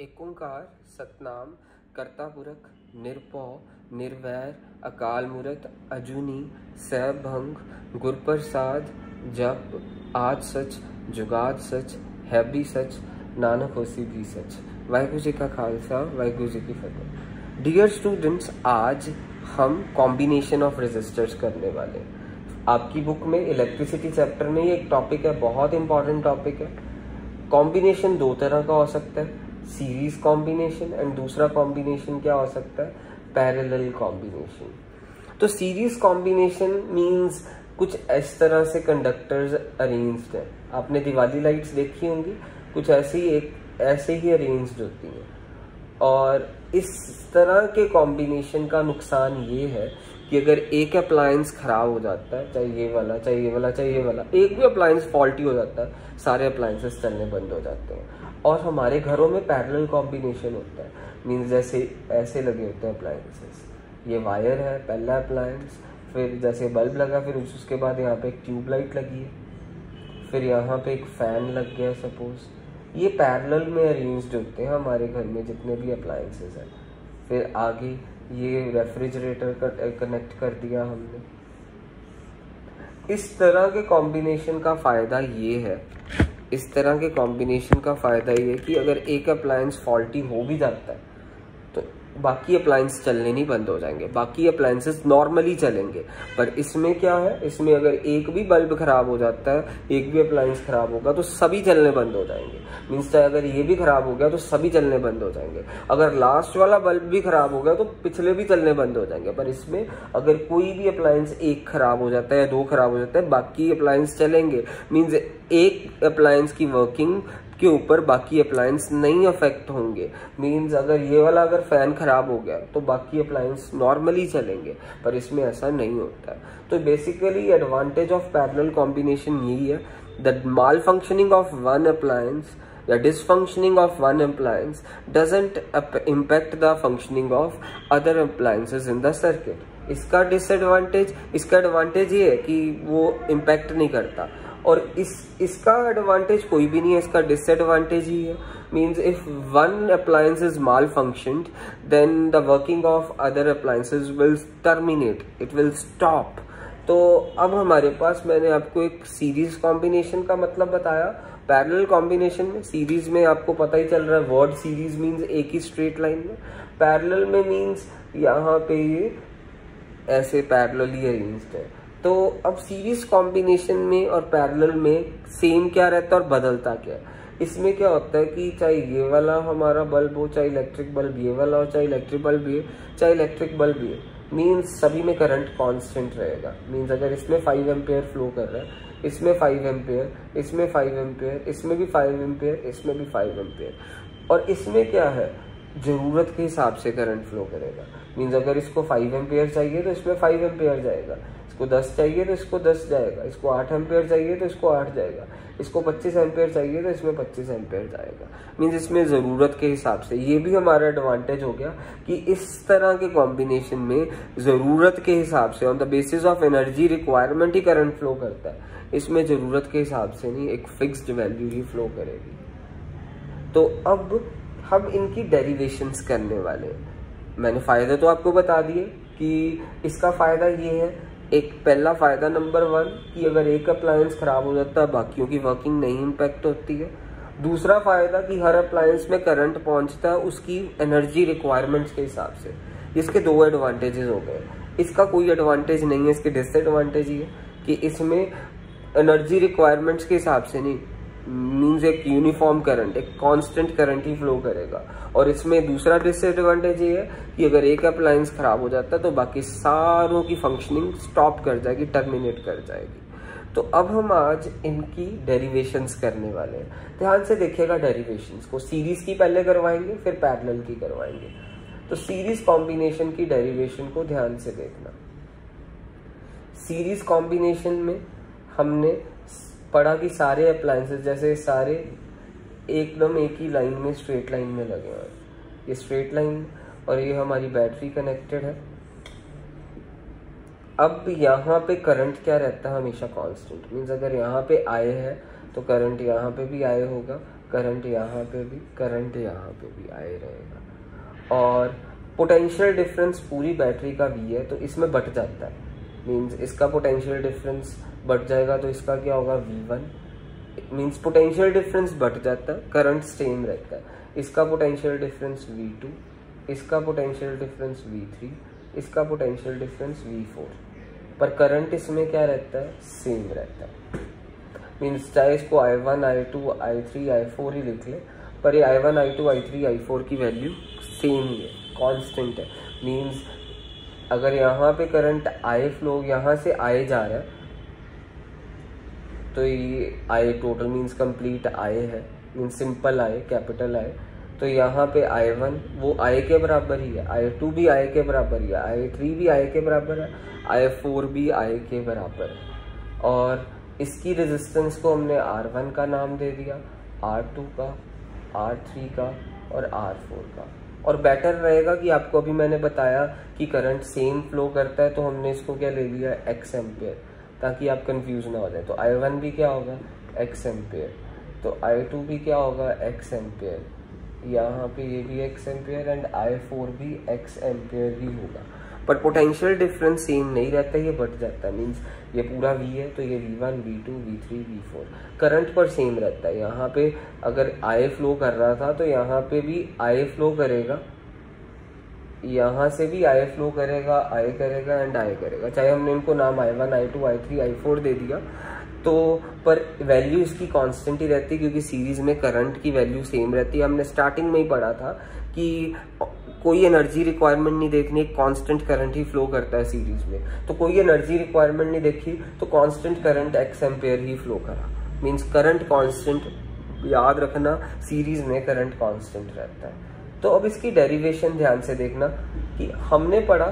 एक ओंकार सतनाम कर्ता पुरख निरभौ निर्वैर अकाल मूरत अजूनी सैभंग गुरप्रसाद जप आद सच जुगाद सच है भी सच नानक होसी भी सच। वाहिगुरु जी का खालसा वाहिगुरु जी की फतेह। डियर स्टूडेंट्स, आज हम कॉम्बिनेशन ऑफ रेजिस्टर्स करने वाले हैं। आपकी बुक में इलेक्ट्रिसिटी चैप्टर में ये एक टॉपिक है, बहुत इंपॉर्टेंट टॉपिक है। कॉम्बिनेशन दो तरह का हो सकता है, सीरीज कॉम्बिनेशन, एंड दूसरा कॉम्बिनेशन क्या हो सकता है, पैरेलल कॉम्बिनेशन। तो सीरीज कॉम्बिनेशन मींस कुछ इस तरह से कंडक्टर्स अरेंज्ड है। आपने दिवाली लाइट्स देखी होंगी, कुछ ऐसे ही अरेंज्ड होती हैं। और इस तरह के कॉम्बिनेशन का नुकसान ये है कि अगर एक अप्लायंस खराब हो जाता है, चाहे ये वाला चाहे ये वाला चाहे ये वाला, एक भी अप्लायंस फॉल्टी हो जाता है, सारे अप्लायंसेस चलने बंद हो जाते हैं। और हमारे घरों में पैरेलल कॉम्बिनेशन होता है, मीन्स जैसे ऐसे लगे होते हैं अप्लायंसेस। ये वायर है पहला अप्लायंस, फिर जैसे बल्ब लगा, फिर उसके बाद यहाँ पे एक ट्यूबलाइट लगी है, फिर यहाँ पे एक फैन लग गया सपोज। ये पैरेलल में अरेंज्ड होते हैं हमारे घर में जितने भी अप्लायंसेस हैं। फिर आगे ये रेफ्रिजरेटर कनेक्ट कर दिया हमने। इस तरह के कॉम्बिनेशन का फायदा ये है, इस तरह के कॉम्बिनेशन का फायदा ये है कि अगर एक अप्लायंस फॉल्टी हो भी जाता है तो बाकी अप्लायंस चलने नहीं बंद हो जाएंगे, बाकी अप्लायंसेस नॉर्मली चलेंगे। पर इसमें क्या है, इसमें अगर एक भी बल्ब खराब हो जाता है, एक भी अप्लायंस खराब होगा तो सभी चलने बंद हो जाएंगे। मीन्स चाहे अगर ये भी खराब हो गया तो सभी चलने बंद हो जाएंगे। अगर लास्ट वाला बल्ब भी खराब हो गया तो पिछले भी चलने बंद हो जाएंगे। पर इसमें अगर कोई भी अप्लायंस एक खराब हो जाता है या दो खराब हो जाता है, बाकी अप्लायंस चलेंगे। मीन्स एक अप्लायंस की वर्किंग के ऊपर बाकी अप्लायंस नहीं अफेक्ट होंगे। मींस अगर ये वाला अगर फैन खराब हो गया तो बाकी अप्लायंस नॉर्मली चलेंगे, पर इसमें ऐसा नहीं होता है। तो basically advantage of parallel combination यही है, that malfunctioning of one appliance या dysfunctioning of one appliance doesn't impact the functioning of other appliances in the circuit. इसका डिसएडवांटेज, इसका एडवांटेज ये है कि वो इम्पैक्ट नहीं करता, और इसका एडवांटेज कोई भी नहीं है, इसका डिसएडवांटेज ही है। Means if one appliance is malfunctioned then the working of other appliances will terminate, it will stop. तो अब हमारे पास, मैंने आपको एक सीरीज कॉम्बिनेशन का मतलब बताया। पैरेलल कॉम्बिनेशन में, सीरीज में आपको पता ही चल रहा है, वर्ड सीरीज मीन्स एक ही स्ट्रेट लाइन में। पैरेलल में मीन्स यहाँ पे ये ऐसे पैरेलली अरेंज्ड है। तो अब सीरीज कॉम्बिनेशन में और पैरेलल में सेम क्या रहता है और बदलता क्या है। इसमें क्या होता है कि चाहे ये वाला हमारा बल्ब हो, चाहे इलेक्ट्रिक बल्ब ये वाला हो, चाहे इलेक्ट्रिक बल्ब ये, चाहे इलेक्ट्रिक बल्ब ये, मीन्स सभी में करंट कांस्टेंट रहेगा। मीन्स अगर इसमें 5 एम्पेयर फ्लो कर रहा है, इसमें 5 एम्पेयर, इसमें 5 एम्पेयर, इसमें भी 5 एम्पेयर, इसमें भी 5 एम्पेयर। और इसमें क्या है, जरूरत के हिसाब से करंट फ्लो करेगा। मीन्स अगर इसको 5 एम्पेयर चाहिए तो इसमें 5 एम्पेयर जाएगा, इसको 10 चाहिए तो इसको 10 जाएगा, इसको 8 एम्पेयर चाहिए तो इसको 8 जाएगा, इसको 25 एम्पेयर चाहिए तो इसमें 25 एम्पेयर जाएगा। मीन्स इसमें ज़रूरत के हिसाब से। ये भी हमारा एडवांटेज हो गया कि इस तरह के कॉम्बिनेशन में ज़रूरत के हिसाब से, on the basis of energy requirement he current flow करता है। इसमें ज़रूरत के हिसाब से नहीं, एक फिक्स्ड वैल्यू ही फ्लो करेगी। तो अब हम इनकी डेरिवेशंस करने वाले हैं। मैंने फ़ायदे तो आपको बता दिए कि इसका फ़ायदा ये है, एक पहला फ़ायदा नंबर 1 कि अगर एक अप्लायंस ख़राब हो जाता है बाकियों की वर्किंग नहीं इम्पैक्ट होती है। दूसरा फ़ायदा कि हर अप्लायंस में करंट पहुंचता है उसकी एनर्जी रिक्वायरमेंट्स के हिसाब से। इसके दो एडवांटेजेस हो गए। इसका कोई एडवांटेज नहीं है, इसके डिसएडवांटेज ही है कि इसमें एनर्जी रिक्वायरमेंट्स के हिसाब से नहीं, मीन्स एक यूनिफॉर्म करंट, एक कांस्टेंट करंट ही फ्लो करेगा। और इसमें दूसरा डिसएडवांटेज ये है कि अगर एक अप्लायंस खराब हो जाता है तो बाकी सारों की फंक्शनिंग स्टॉप कर जाएगी, टर्मिनेट कर जाएगी। तो अब हम आज इनकी डेरिवेशंस करने वाले हैं। ध्यान से देखिएगा डेरिवेशंस को। सीरीज की पहले करवाएंगे, फिर पैरेलल की करवाएंगे। तो सीरीज कॉम्बिनेशन की डेरिवेशन को ध्यान से देखना। सीरीज कॉम्बिनेशन में हमने पढ़ा कि सारे अप्लायंसेस, जैसे सारे एकदम एक ही लाइन में, स्ट्रेट लाइन में लगे हैं। ये स्ट्रेट लाइन, और ये हमारी बैटरी कनेक्टेड है। अब यहाँ पे करंट क्या रहता है, हमेशा कांस्टेंट। मीन्स अगर यहाँ पे आए है तो करंट यहाँ पे भी आए होगा, करंट यहाँ पे भी, करंट यहाँ पे भी आई रहेगा। और पोटेंशियल डिफरेंस पूरी बैटरी का V है तो इसमें बट जाता है, मीन्स इसका पोटेंशियल डिफरेंस बढ़ जाएगा तो इसका क्या होगा V1, मीन्स पोटेंशियल डिफरेंस बढ़ जाता है, करंट सेम रहता है। इसका पोटेंशियल डिफरेंस V2, इसका पोटेंशियल डिफरेंस V3, इसका पोटेंशियल डिफरेंस V4, पर करंट इसमें क्या रहता है, सेम रहता है। मीन्स चाहे इसको I1, I2, I3, I4 ही लिख ले, पर ये I1, I2, I3, I4 की वैल्यू सेम ही है, कांस्टेंट है। मीन्स अगर यहाँ पे करंट I फ्लो यहाँ से I जा रहा है तो ये I total means complete I है, means simple I, capital I। तो यहाँ पे I1 वो I के बराबर ही है, I2 भी I के बराबर ही है, I3 भी I के बराबर है, I4 भी I के बराबर है। और इसकी रेजिस्टेंस को हमने R1 का नाम दे दिया, R2 का, R3 का और R4 का। और बेटर रहेगा कि आपको अभी मैंने बताया कि करंट सेम फ्लो करता है तो हमने इसको क्या ले लिया, x एम्पेयर, ताकि आप कंफ्यूज ना हो जाए। तो I1 भी क्या होगा, x एम्पेयर, तो I2 भी क्या होगा, x एम्पेयर, यहाँ पे ये भी x एम्पेयर एंड I4 भी x एम्पेयर ही होगा। पर पोटेंशियल डिफरेंस सेम नहीं रहता, ये बढ़ जाता है। मीन्स ये पूरा V है तो ये V1, V2, V3, V4 current पर सेम रहता है। यहाँ पे अगर I फ्लो कर रहा था तो यहाँ पे भी I फ्लो करेगा, यहाँ से भी I फ्लो करेगा, I करेगा एंड I करेगा, चाहे हमने इनको नाम I1, I2, I3, I4 दे दिया तो, पर वैल्यू इसकी कांस्टेंट ही रहती है क्योंकि सीरीज में करंट की वैल्यू सेम रहती है। हमने स्टार्टिंग में ही पढ़ा था कि कोई एनर्जी रिक्वायरमेंट नहीं देखनी, कांस्टेंट करंट ही फ्लो करता है सीरीज में। तो कोई एनर्जी रिक्वायरमेंट नहीं देखी तो कांस्टेंट करंट x एम्पेयर ही फ्लो करा, मींस करंट कांस्टेंट, याद रखना सीरीज में करंट कांस्टेंट रहता है। तो अब इसकी डेरिवेशन ध्यान से देखना कि हमने पढ़ा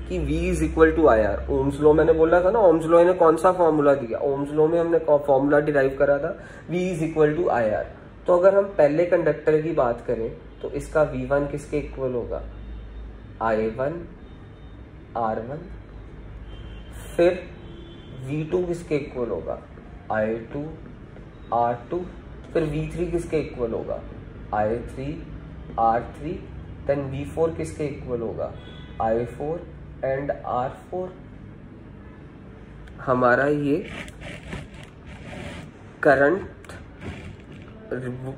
कि V is equal to I R, Ohm's law मैंने बोला था ना, ओम्स लॉ ने कौन सा फॉर्मूला दिया, ओम्स लॉ में हमने फॉर्मूला डिराइव करा था V is equal to I R. तो अगर हम पहले कंडक्टर की बात करें तो इसका V1 किसके इक्वल होगा, I1 R1, फिर V2 किसके इक्वल होगा, I2 R2, फिर V3 किसके इक्वल होगा, I3 R3, देन V4 किसके इक्वल होगा, I4 एंड R4। हमारा ये current,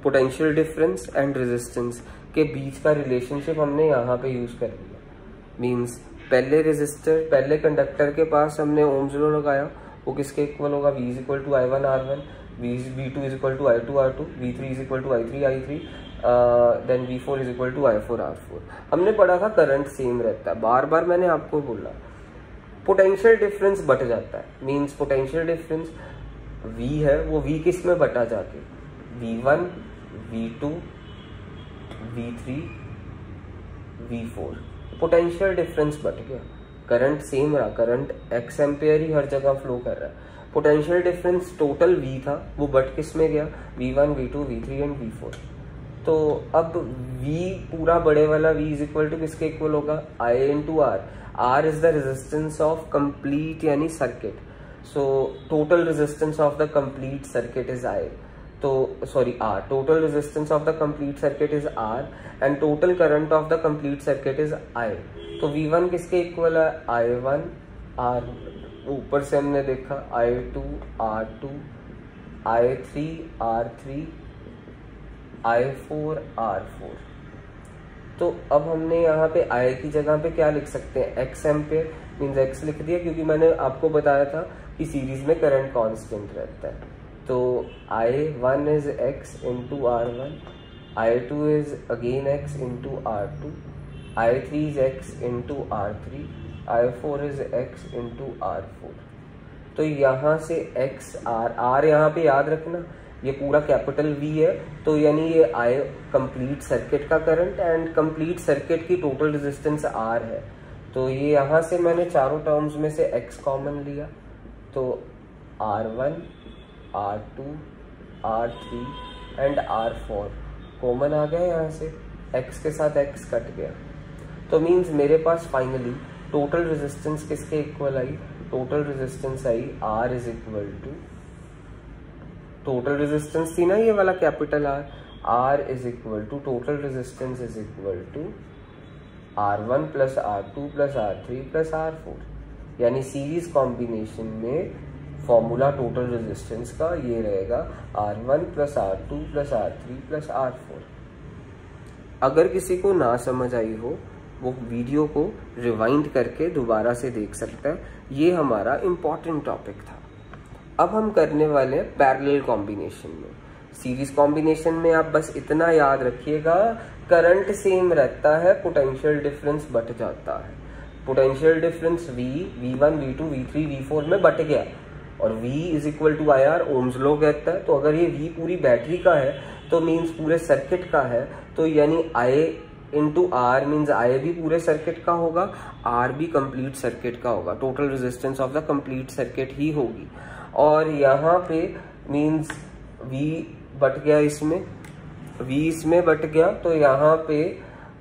potential difference and resistance के बीच का रिलेशनशिप हमने यहाँ पे यूज कर लिया। मींस पहले रेजिस्टर, पहले कंडक्टर के पास हमने ओम्स लॉ लगाया, वो किसके इक्वल होगा, V is equal to I1 R1, V2 is equal to I2 R2, V3 is equal to I3 I3, then V4 is equal to I4 R4। हमने पढ़ा था करंट सेम रहता है, बार बार मैंने आपको बोला। पोटेंशियल डिफरेंस बट जाता है, मींस पोटेंशियल डिफरेंस V है वो V किस में बटा जाके, V1, V2, V3, V4, potential difference but गया, करंट सेम रहा, करंट x एम्पेयर ही हर जगह फ्लो कर रहा है। पोटेंशियल डिफरेंस टोटल V था वो बट किस में गया, V1, V2, V3 and V4। तो अब V पूरा बड़े वाला V इज इक्वल टू किसके इक्वल होगा, I into R। R is the resistance of complete यानी circuit, so total resistance of the complete circuit is I, तो sorry R, total resistance of the complete circuit is R and total current of the complete circuit is I। तो V1 किसके equal है, I1 R, ऊपर से हमने देखा I2 R2, I3 R3, I4 R4। तो अब हमने यहाँ पे I की जगह पे क्या लिख सकते हैं, x एम्पेयर, मीन्स x लिख दिया क्योंकि मैंने आपको बताया था कि सीरीज में करंट कांस्टेंट रहता है। तो I1 is x into R1, I2 is again x into R2, I3 is x into R3, I4 is x into R4। तो यहाँ से x R यहाँ पे याद रखना ये पूरा कैपिटल V है, तो यानी ये I कंप्लीट सर्किट का करंट एंड कंप्लीट सर्किट की टोटल रेजिस्टेंस R है। तो ये यहाँ से मैंने चारों टर्म्स में से x कॉमन लिया, तो R1, R2, R3 and R4 common आ गया, यहाँ से x के साथ x कट गया। तो मीन्स मेरे पास फाइनली टोटल रेजिस्टेंस किसके equal I, total resistance I R is equal to total resistance थी ना ये वाला capital R, R is equal to total resistance is equal to R1 plus R2 plus R3 plus R4, यानी series combination में formula total resistance का ये रहेगा R1 plus R2 plus R3 plus R4। अगर किसी को ना समझ आई हो वो वीडियो को रिवाइंड करके दोबारा से देख सकता है। ये हमारा इम्पॉर्टेंट टॉपिक था। अब हम करने वाले हैं पैरेलल कॉम्बिनेशन में। सीरीज कॉम्बिनेशन में आप बस इतना याद रखिएगा, करंट सेम रहता है, पोटेंशियल डिफरेंस बट जाता है। Potential difference V1, V2, V3, V4 में बट गया और V is equal to I R, Ohm's law कहता है। तो अगर ये V पूरी बैटरी का है तो मीन्स पूरे सर्किट का है, तो यानी I into R means I भी पूरे सर्किट का होगा, आर भी कंप्लीट सर्किट का होगा, total resistance of the complete circuit ही होगी। और यहाँ पे मीन्स V बट गया, इसमें V इसमें बट गया, तो यहाँ पे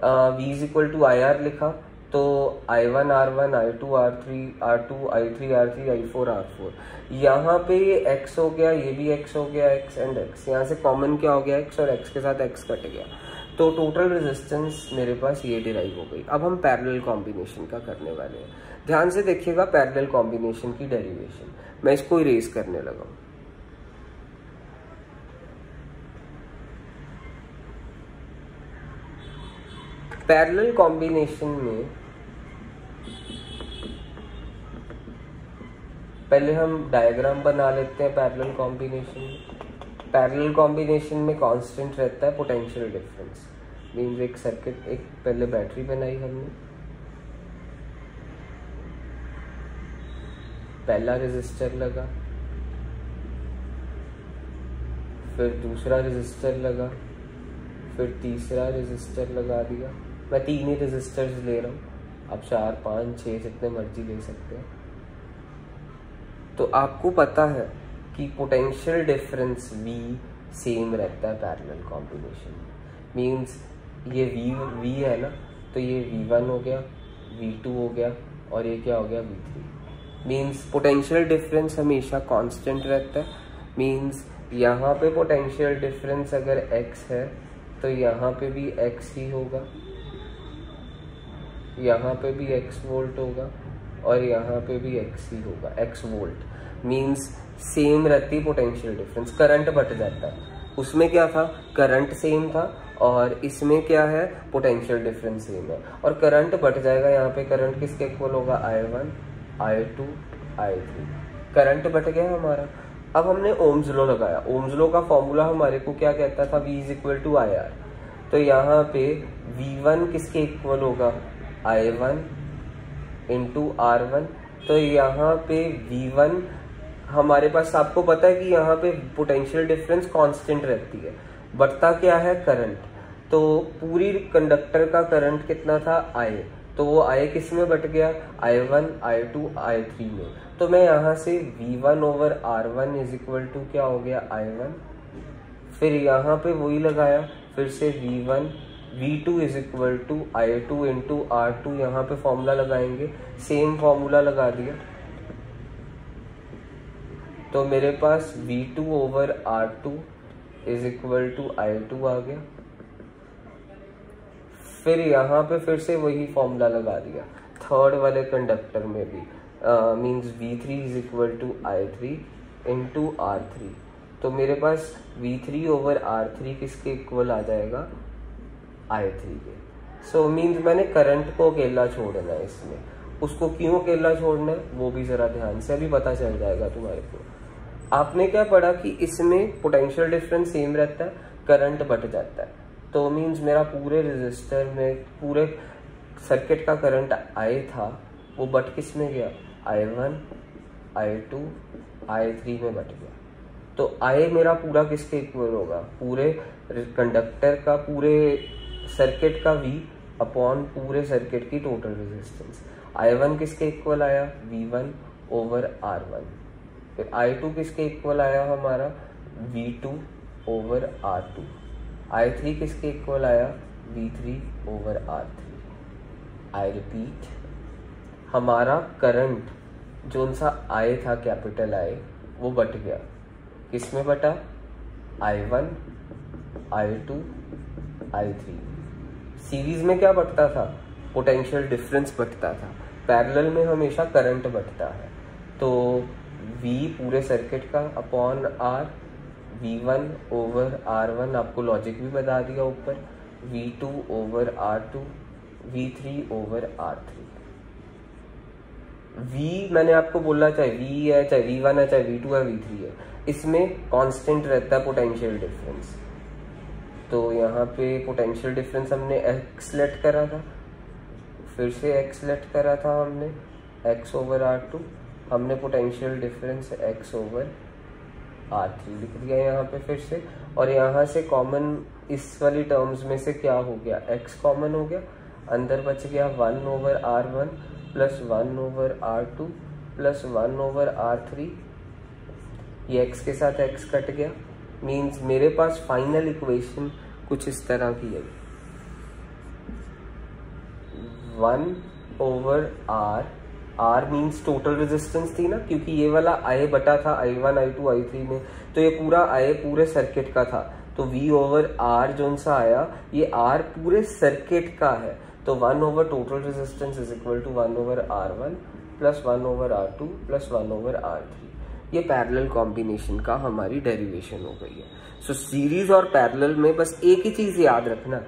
V is equal to I R लिखा, तो I1 R1, I2 R3, R2 I3 R3, I4 R4। यहाँ पे ये X हो गया, ये भी X हो गया, X एंड X, यहाँ से कॉमन क्या हो गया X, और X के साथ X कट गया, तो टोटल रेजिस्टेंस मेरे पास ये डिराइव हो गई। अब हम पैरेलल कॉम्बिनेशन का करने वाले हैं। ध्यान से देखिएगा पैरेलल कॉम्बिनेशन की डेरिवेशन। मैं इसको इरेज करने लगा हूं। पैरेलल कॉम्बिनेशन में पहले हम डायग्राम बना लेते हैं। पैरेलल कॉम्बिनेशन में कांस्टेंट रहता है पोटेंशियल डिफरेंस। मीन्स एक सर्किट, एक पहले बैटरी बनाई हमने, पहला रेजिस्टर लगा, फिर दूसरा रेजिस्टर लगा, फिर तीसरा रेजिस्टर लगा दिया। मैं 3 ही रेजिस्टर्स ले रहा हूँ, आप 4, 5, 6 जितने मर्जी ले सकते हैं। तो आपको पता है कि पोटेंशियल डिफरेंस V सेम रहता है पैरेलल कॉम्बिनेशन में। मीन्स ये V है ना, तो ये V1 हो गया, V2 हो गया, और ये क्या हो गया V3। मीन्स पोटेंशियल डिफरेंस हमेशा कांस्टेंट रहता है। मीन्स यहाँ पे पोटेंशियल डिफरेंस अगर X है तो यहाँ पे भी X ही होगा, यहाँ पे भी X वोल्ट होगा, और यहाँ पे भी X ही होगा, X वोल्ट। मीन्स सेम रहती पोटेंशियल डिफरेंस। करंट बट जाता है, उसमें क्या था, करंट सेम था, और इसमें क्या है, पोटेंशियल डिफरेंस सेम है, और करंट बट जाएगा। यहाँ पे करंट किसके इक्वल होगा, I1, I2, I3। Current but गया हमारा। अब हमने ओम्स लॉ लगाया। ओम्स लॉ का फॉर्मूला हमारे को क्या कहता था, V is equal to I R. तो यहाँ पे V1 किसके इक्वल होगा, I1 इंटू R1। तो यहाँ पे V1 हमारे पास, आपको पता है कि यहाँ पे पोटेंशियल डिफरेंस कांस्टेंट रहती है, बढ़ता क्या है, करंट। तो पूरी कंडक्टर का करंट कितना था, I, तो वो I किस में बट गया, I1, I2, I3 में। तो मैं यहाँ से V1 over R1 is equal to क्या हो गया, I1। फिर यहाँ पे वही लगाया, फिर से V1, V2 is equal to I2 into R2, यहाँ पे फॉर्मूला लगाएंगे, सेम फॉर्मूला लगा दिया, तो मेरे पास V2 over R2 is equal to I2 आ गया। फिर यहाँ पे फिर से वही फॉर्मूला लगा दिया थर्ड वाले कंडक्टर में भी, means V3 is equal to I3 into R3। तो मेरे पास V3 ओवर R3 किसके इक्वल आ जाएगा, I3 के। सो मीन्स मैंने करंट को अकेला छोड़ना है इसमें। उसको क्यों अकेला छोड़ना है वो भी जरा ध्यान से अभी पता चल जाएगा तुम्हारे को। आपने क्या पढ़ा कि इसमें पोटेंशियल डिफरेंस सेम रहता है, करंट बट जाता है। तो मीन्स मेरा पूरे रेजिस्टर में, पूरे सर्किट का करंट I था, वो बट किस में गया, I1, I2, I3 में बट गया। तो I मेरा पूरा किसके इक्वल होगा, पूरे कंडक्टर का, पूरे सर्किट का V अपॉन पूरे सर्किट की टोटल रेजिस्टेंस। I1 किसके इक्वल आया, V1 ओवर R1। फिर I2 किसके इक्वल आया हमारा, V2 ओवर R2। I3 किसके इक्वल आया, V3 over R3। I repeat, हमारा करंट जो सा I था, कैपिटल I, वो बट गया, किस में बटा, I1 I2 I3। सीरीज में क्या बढ़ता था? पोटेंशियल डिफरेंस बढ़ता था। पैरेलल में हमेशा करंट बढ़ता है। तो V पूरे सर्किट का upon R, V1 over R1, आपको लॉजिक भी बता दिया ऊपर, V2 over R2, V3 over R3। V मैंने आपको बोला चाहे V है, चाहे V1 है, चाहे V2 है, V3 है, इसमें कांस्टेंट रहता है पोटेंशियल डिफरेंस। तो यहाँ पे पोटेंशियल डिफरेंस हमने x लेट करा था, फिर से x लेट करा था हमने, x ओवर R2, हमने potential difference x over R3 लिख दिया यहाँ पे फिर से। और यहाँ से कॉमन इस वाली टर्म्स में से क्या हो गया? x कॉमन हो गया, अंदर बच गया 1 over R1 plus 1 over R2 plus 1 over R3। ये x के साथ x कट गया, मीन्स मेरे पास फाइनल इक्वेशन कुछ इस तरह की है, 1 over R means total resistance थी ना, क्योंकि ये वाला I बटा था I1 I2 I3 में, तो ये पूरा I पूरे सर्किट का था। तो V ओवर R जो सा आया, ये R पूरे सर्किट का है। तो 1 over total resistance is equal to 1 over R1 plus 1 over R2 plus 1 over R3। ये पैरेलल कॉम्बिनेशन का हमारी डेरिवेशन हो गई है। सो सीरीज और पैरेलल में बस एक ही चीज याद रखना,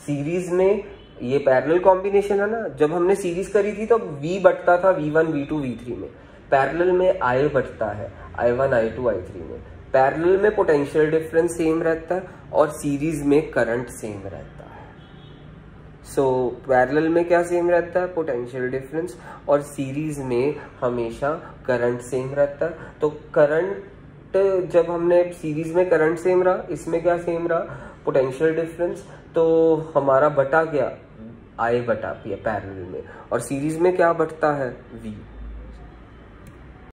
सीरीज में ये पैरेलल कॉम्बिनेशन है ना, जब हमने सीरीज करी थी तो V बढ़ता था V1 V2 V3 में, पैरेलल में I बढ़ता है I1 I2 I3 में। पैरेलल में पोटेंशियल डिफरेंस सेम रहता है और सीरीज में करंट सेम रहता है। सो पैरेलल में क्या सेम रहता है? पोटेंशियल डिफरेंस, और सीरीज में हमेशा करंट सेम रहता है। तो करंट जब हमने सीरीज में करंट सेम रहा, इसमें क्या सेम रहा? Potential difference. तो हमारा बटा क्या? I बटा P पैरेलल में, और सीरीज में क्या बढ़ता है? V।